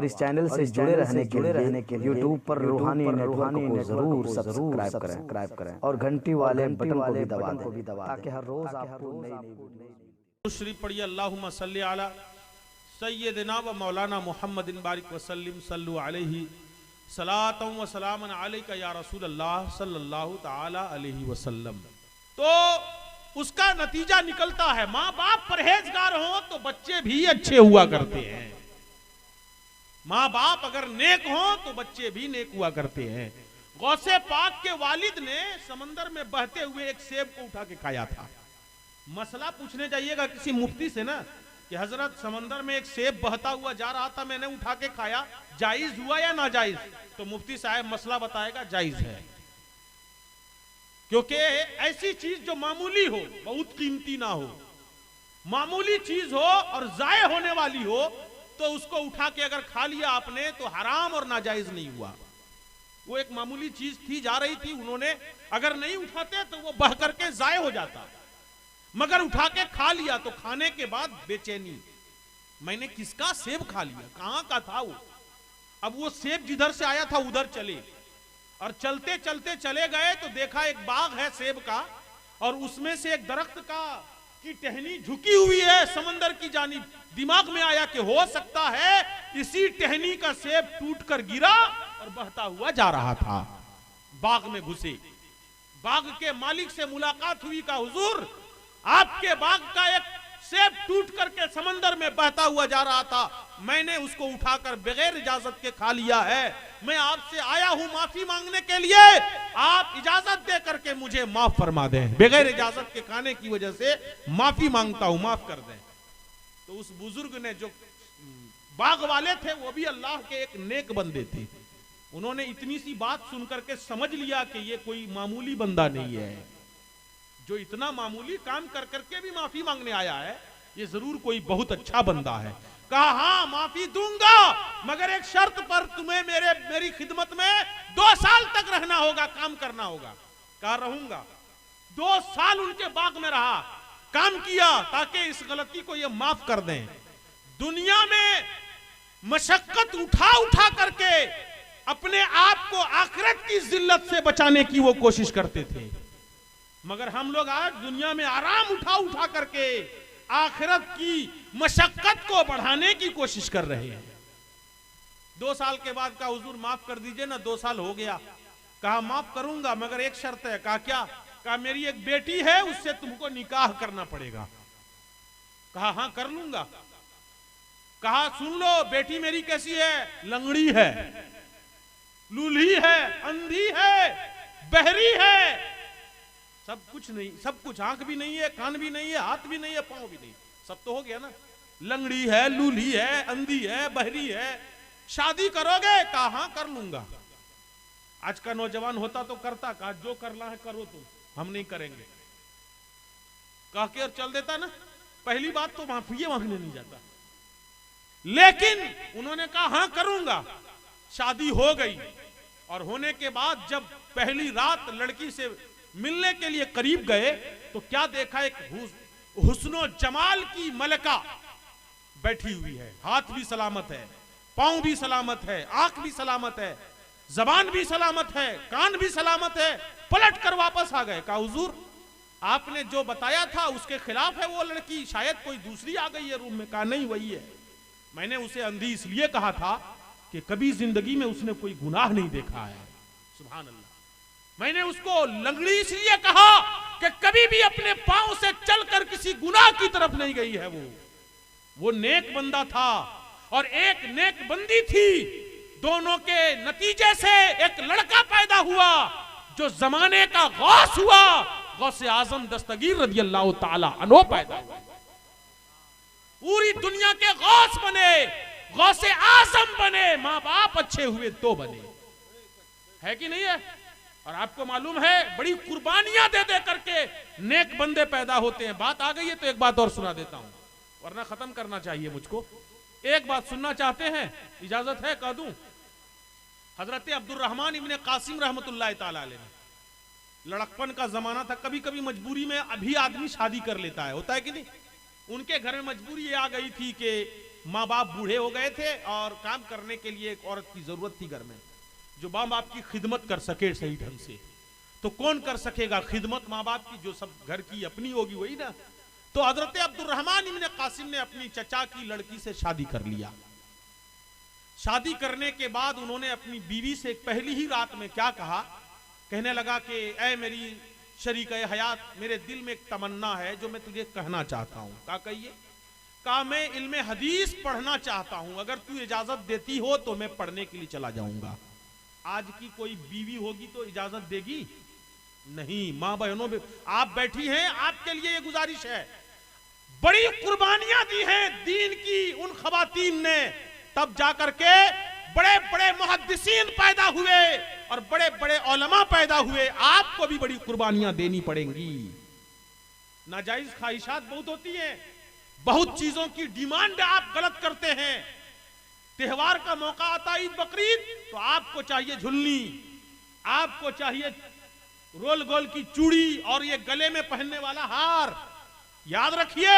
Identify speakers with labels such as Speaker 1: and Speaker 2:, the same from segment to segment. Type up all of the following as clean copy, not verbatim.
Speaker 1: इस चैनल से जुड़े रहने के लिए यूट्यूब पर रूहानी नेटवर्क को जरूर सब्सक्राइब करें और घंटी वाले बटन को भी दबा दें ताकि हर रोज आपको नई
Speaker 2: शरीफ पढ़िए अल्लाहुम्मा सल्ली अला सय्यदिना व मौलाना मुहम्मदिन बारिक वसल्लिम सल्लु अलैहि सलातम व सलामन अलैका या रसूल अल्लाह सल्लल्लाहु ताला अलैहि वसल्लम। तो उसका नतीजा निकलता है, माँ बाप परहेजगार हो तो बच्चे भी अच्छे हुआ करते हैं। माँ बाप अगर नेक हो तो बच्चे भी नेक हुआ करते हैं। गौसे पाक के वालिद ने समंदर में बहते हुए एक सेब को उठा के खाया था। मसला पूछने जाइएगा किसी मुफ्ती से ना कि हजरत समंदर में एक सेब बहता हुआ जा रहा था, मैंने उठा के खाया, जायज हुआ या नाजायज? तो मुफ्ती साहब मसला बताएगा जायज है, क्योंकि ऐसी चीज जो मामूली हो, बहुत कीमती ना हो, मामूली चीज हो और जाये होने वाली हो, तो उसको उठा के अगर खा लिया आपने तो हराम और नाजायज नहीं हुआ। वो एक मामूली चीज थी, जा रही थी, उन्होंने अगर नहीं उठाते तो वो बह करके जाये हो जाता, मगर उठा के खा लिया तो खाने के बाद बेचैनी, मैंने किसका सेब खा लिया, कहां का था वो। अब वो सेब जिधर से आया था उधर चले, और चलते चलते चले गए तो देखा एक बाग है सेब का, और उसमें से एक दरख्त की टहनी झुकी हुई है समंदर की जानिब। दिमाग में आया कि हो सकता है इसी टहनी का सेब टूटकर गिरा और बहता हुआ जा रहा था। बाग में घुसे, बाग के मालिक से मुलाकात हुई, का हुजूर आपके बाग का एक सेब टूट करके समंदर में बहता हुआ जा रहा था, मैंने उसको उठाकर बगैर इजाजत के खा लिया है, मैं आपसे आया हूं माफी मांगने के लिए, आप इजाजत दे करके मुझे माफ फरमा दें, बगैर इजाजत के खाने की वजह से माफी मांगता हूं, माफ कर दें। तो उस बुजुर्ग ने, जो बाग वाले थे वो भी अल्लाह के एक नेक बंदे थे, उन्होंने इतनी सी बात सुनकर के समझ लिया कि ये कोई मामूली बंदा नहीं है, जो इतना मामूली काम कर करके भी माफी मांगने आया है, ये जरूर कोई बहुत अच्छा बंदा है। कहा हाँ माफी दूंगा, मगर एक शर्त पर, तुम्हें मेरी खिदमत में 2 साल तक रहना होगा, काम करना होगा। कहा रहूंगा। 2 साल उनके बाग में रहा, काम किया ताकि इस गलती को ये माफ कर दें। दुनिया में मशक्कत उठा उठा करके अपने आप को आखिरत की जिल्लत से बचाने की वो कोशिश करते थे, मगर हम लोग आज दुनिया में आराम उठा उठा करके आखिरत की मशक्कत को बढ़ाने की कोशिश कर रहे हैं। 2 साल के बाद कहा हुजूर माफ कर दीजिए ना, 2 साल हो गया। कहा माफ करूंगा मगर एक शर्त है। कहा क्या? कहा मेरी एक बेटी है, उससे तुमको निकाह करना पड़ेगा। कहा हाँ कर लूंगा। कहा सुन लो, बेटी मेरी कैसी है? लंगड़ी है, लूली है, अंधी है, बहरी है, सब कुछ नहीं, सब कुछ, आंख भी नहीं है, कान भी नहीं है, हाथ भी नहीं है, पांव भी नहीं, सब तो हो गया ना। लंगड़ी है, लूली है, अंधी है, बहरी है, शादी करोगे? कहा हाँ कर लूंगा। आज का नौजवान होता तो करता, कहा जो करना है करो तुम, हम नहीं करेंगे, कह के और चल देता ना। पहली बात तो माफी मांगने नहीं जाता, लेकिन उन्होंने कहा हाँ करूंगा। शादी हो गई, और होने के बाद जब पहली रात लड़की से मिलने के लिए करीब गए तो क्या देखा, एक हुस्नो जमाल की मलका बैठी हुई है, हाथ भी सलामत है, पांव भी सलामत है, आंख भी सलामत है, जबान भी सलामत है, कान भी सलामत है। पलट कर वापस आ गए। कहा हुजूर आपने जो बताया था उसके खिलाफ है वो लड़की, शायद कोई दूसरी आ गई है रूम में। कहा नहीं वही है, मैंने उसे अंधी इसलिए कहा था कि कभी जिंदगी में उसने कोई गुनाह नहीं देखा है। सुभान अल्लाह। मैंने उसको लंगड़ी इसलिए कहा कि कभी भी अपने पांव से चलकर किसी गुनाह की तरफ नहीं गई है। वो नेक बंदा था और एक नेक बंदी थी, दोनों के नतीजे से एक लड़का पैदा हुआ जो जमाने का गौस हुआ, गौसे आजम दस्तगीर रदियल्लाहु ताला अन्हु पैदा हुआ। पूरी दुनिया के गौस बने, गौसे आजम बने, माँ बाप अच्छे हुए तो बने, है कि नहीं है? और आपको मालूम है बड़ी कुर्बानियां दे दे करके नेक बंदे पैदा होते हैं। बात आ गई है तो एक बात और सुना देता हूं, वरना खत्म करना चाहिए मुझको। एक बात सुनना चाहते हैं? इजाजत है? कह दूं? हजरत अब्दुल रहमान इब्ने कासिम रहमतुल्लाह ताला अलैह, लड़कपन का जमाना था, कभी कभी मजबूरी में अभी आदमी शादी कर लेता है, होता है कि नहीं? उनके घर में मजबूरी आ गई थी कि माँ बाप बूढ़े हो गए थे और काम करने के लिए एक औरत की जरूरत थी घर में, जो माँ बाप की खिदमत कर सके सही ढंग से। तो कौन कर सकेगा खिदमत माँ बाप की, जो सब घर की अपनी होगी वही ना। तो हजरत अब्दुर्रहमान इब्ने कासिम ने अपनी चचा की लड़की से शादी कर लिया। शादी करने के बाद उन्होंने अपनी बीवी से पहली ही रात में क्या कहा, कहने लगा कि ऐ मेरी शरीक हयात, मेरे दिल में एक तमन्ना है जो मैं तुझे कहना चाहता हूं। क्या कहिए? कहा मैं इल्मे हदीस पढ़ना चाहता हूं, अगर तू इजाजत देती हो तो मैं पढ़ने के लिए चला जाऊंगा। आज की कोई बीवी होगी तो इजाजत देगी नहीं। मां बहनों आप बैठी हैं, आपके लिए ये गुजारिश है, बड़ी कुर्बानियां दी हैं दीन की उन खवातीन ने, तब जाकर के बड़े बड़े मुहद्दिसीन पैदा हुए और बड़े बड़े उलमा पैदा हुए। आपको भी बड़ी कुर्बानियां देनी पड़ेंगी। नाजायज ख्वाहिशात बहुत होती हैं, बहुत चीजों की डिमांड आप गलत करते हैं। त्योहार का मौका आता ईद बकरीद, तो आपको चाहिए झुल्ली, आपको चाहिए रोल गोल की चूड़ी और ये गले में पहनने वाला हार। याद रखिए,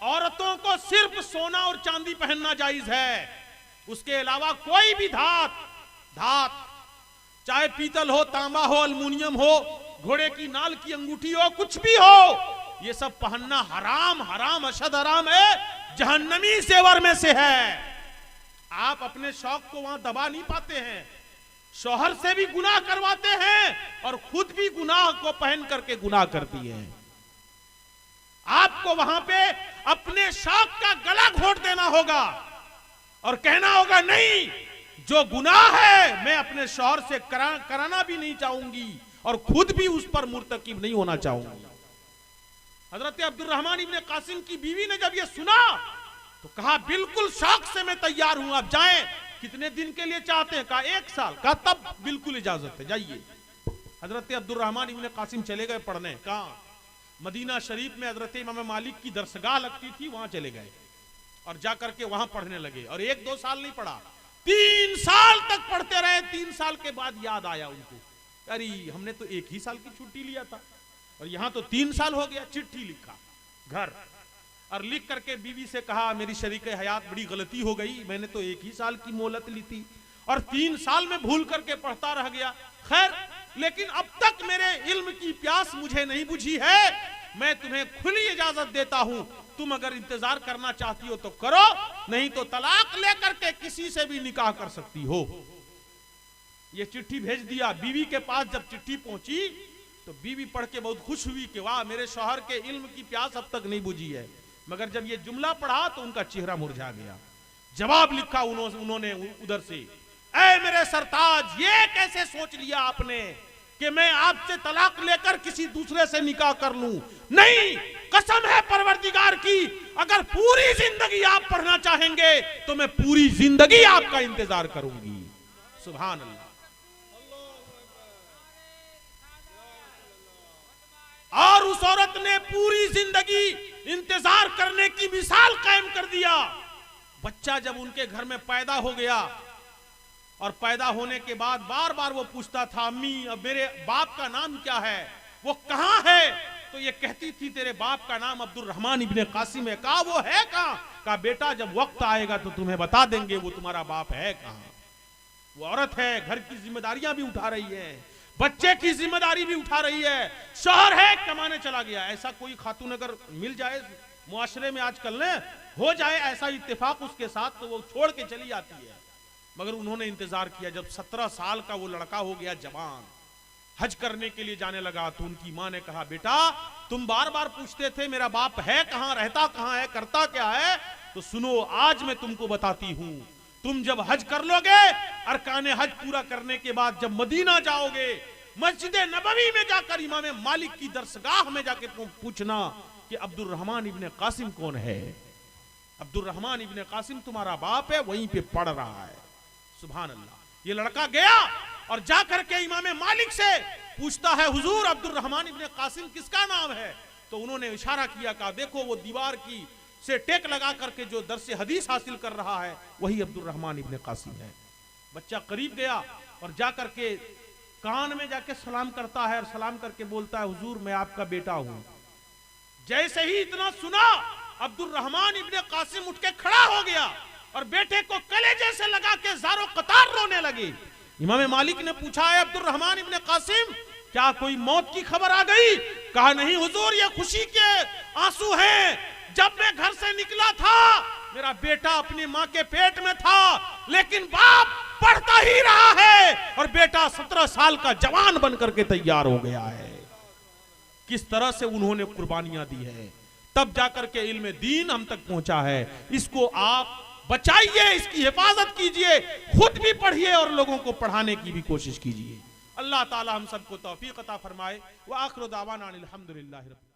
Speaker 2: औरतों को सिर्फ सोना और चांदी पहनना जायज है, उसके अलावा कोई भी धात चाहे पीतल हो, तांबा हो, अल्मुनियम हो, घोड़े की नाल की अंगूठी हो, कुछ भी हो, ये सब पहनना हराम, हराम अशद हराम है, जहन्नमी सेवर में से है। आप अपने शौक को वहां दबा नहीं पाते हैं, शौहर से भी गुनाह करवाते हैं और खुद भी गुनाह को पहन करके गुनाह करती हैं। आपको वहां पे अपने शौक का गला घोट देना होगा और कहना होगा नहीं, जो गुनाह है मैं अपने शौहर से कराना भी नहीं चाहूंगी और खुद भी उस पर मुर्तकिब नहीं होना चाहूंगी। हजरत अब्दुर्रहमान इब्ने कासिम की बीवी ने जब ये सुना तो कहा बिल्कुल शौक से मैं तैयार हूं, आप जाएं। कितने दिन के लिए चाहते हैं? कहा 1 साल। कहा तब बिल्कुल इजाजत है, जाइए। हजरत अब्दुर्रहमान इब्ने कासिम चले गए पढ़ने। कहा? मदीना शरीफ में हजरत इमाम मालिक की दरसगाह लगती थी, वहां चले गए और जाकर के वहां पढ़ने लगे। और 1-2 साल नहीं पढ़ा, 3 साल तक पढ़ते रहे। 3 साल के बाद याद आया उनको, अरे हमने तो 1 ही साल की छुट्टी लिया था और यहां तो 3 साल हो गया। चिट्ठी लिखा घर और लिख करके बीवी से कहा मेरी शरीक हयात बड़ी गलती हो गई, मैंने तो 1 ही साल की मोहलत ली थी और 3 साल में भूल करके पढ़ता रह गया। खैर, लेकिन अब तक मेरे इल्म की प्यास मुझे नहीं बुझी है, मैं तुम्हें खुली इजाजत देता हूं, तुम अगर इंतजार करना चाहती हो तो करो, नहीं तो तलाक लेकर के किसी से भी निकाह कर सकती हो। ये चिट्ठी भेज दिया। बीवी के पास जब चिट्ठी पहुंची तो बीवी पढ़ के बहुत खुश हुई कि वाह, मेरे शौहर के इल्म की प्यास अब तक नहीं बुझी है। मगर जब ये जुमला पढ़ा तो उनका चेहरा मुरझा गया। जवाब लिखा उन्होंने उधर से, ऐ मेरे सरताज, ये कैसे सोच लिया आपने कि मैं आपसे तलाक लेकर किसी दूसरे से निकाह कर लूं? नहीं, कसम है परवरदिगार की, अगर पूरी जिंदगी आप पढ़ना चाहेंगे तो मैं पूरी जिंदगी आपका इंतजार करूंगी। सुभान अल्लाह। और उस औरत ने पूरी जिंदगी इंतजार करने की मिसाल कायम कर दिया। बच्चा जब उनके घर में पैदा हो गया और पैदा होने के बाद बार बार वो पूछता था, अम्मी अब मेरे बाप का नाम क्या है, वो कहां है? तो ये कहती थी तेरे बाप का नाम अब्दुर्रहमान इब्ने कासिम है। कहा वो है कहां? कहा बेटा जब वक्त आएगा तो तुम्हें बता देंगे वो तुम्हारा बाप है कहां। वो औरत है, घर की जिम्मेदारियां भी उठा रही है, बच्चे की जिम्मेदारी भी उठा रही है, शौहर है कमाने चला गया। ऐसा कोई खातून अगर मिल जाए मुआशरे में आजकल ने हो जाए ऐसा इत्तेफाक उसके साथ, तो वो छोड़ के चली जाती है। मगर उन्होंने इंतजार किया। जब 17 साल का वो लड़का हो गया जवान, हज करने के लिए जाने लगा, तो उनकी मां ने कहा बेटा तुम बार बार पूछते थे मेरा बाप है कहां, रहता कहां है, करता क्या है, तो सुनो आज मैं तुमको बताती हूं। तुम जब हज कर लोगे, अरकाने हज पूरा करने के बाद जब मदीना जाओगे, मस्जिद नबवी में जाकर इमाम मालिक की दरसगाह में जाके पूछना कि अब्दुर्रहमान इब्ने कासिम कौन है। अब्दुर्रहमान इब्ने कासिम तुम्हारा बाप है, वहीं पे पढ़ रहा है। सुभान अल्लाह। ये लड़का गया और जाकर के इमाम मालिक से पूछता है, हुजूर अब्दुर्रहमान इब्ने कासिम किसका नाम है? तो उन्होंने इशारा किया, कहा देखो वो दीवार की से टेक लगा करके जो दर्स हदीस हासिल कर रहा है वही अब्दुर्रहमान इब्ने कासिम है। बच्चा करीब गया और जाकर के कान में जाके सलाम करता है और सलाम करके बोलता है, हुजूर मैं आपका बेटा हूं। जैसे ही इतना सुना अब्दुल रहमान इब्ने कासिम उठ के खड़ा हो गया और बेटे को कलेजे से लगा के ज़ारो कतार रोने लगे। इमाम मालिक ने पूछा, है अब्दुल रहमान इब्ने कासिम, क्या कोई मौत की खबर आ गई? कहा, नहीं हुजूर, ये खुशी के आंसू हैं। जब मैं घर से निकला था मेरा बेटा अपनी माँ के पेट में था, लेकिन बाप पढ़ता ही रहा है और बेटा 17 साल का जवान बनकर के तैयार हो गया है। किस तरह से उन्होंने कुर्बानियां दी है, तब जाकर के इल्म दीन हम तक पहुंचा है। इसको आप बचाइए, इसकी हिफाजत कीजिए, खुद भी पढ़िए और लोगों को पढ़ाने की भी कोशिश कीजिए। अल्लाह ताला हम सबको तौफीक अता फरमाए। व आखिर दावाना अनिल हम्दुलिल्लाहि रब्बिल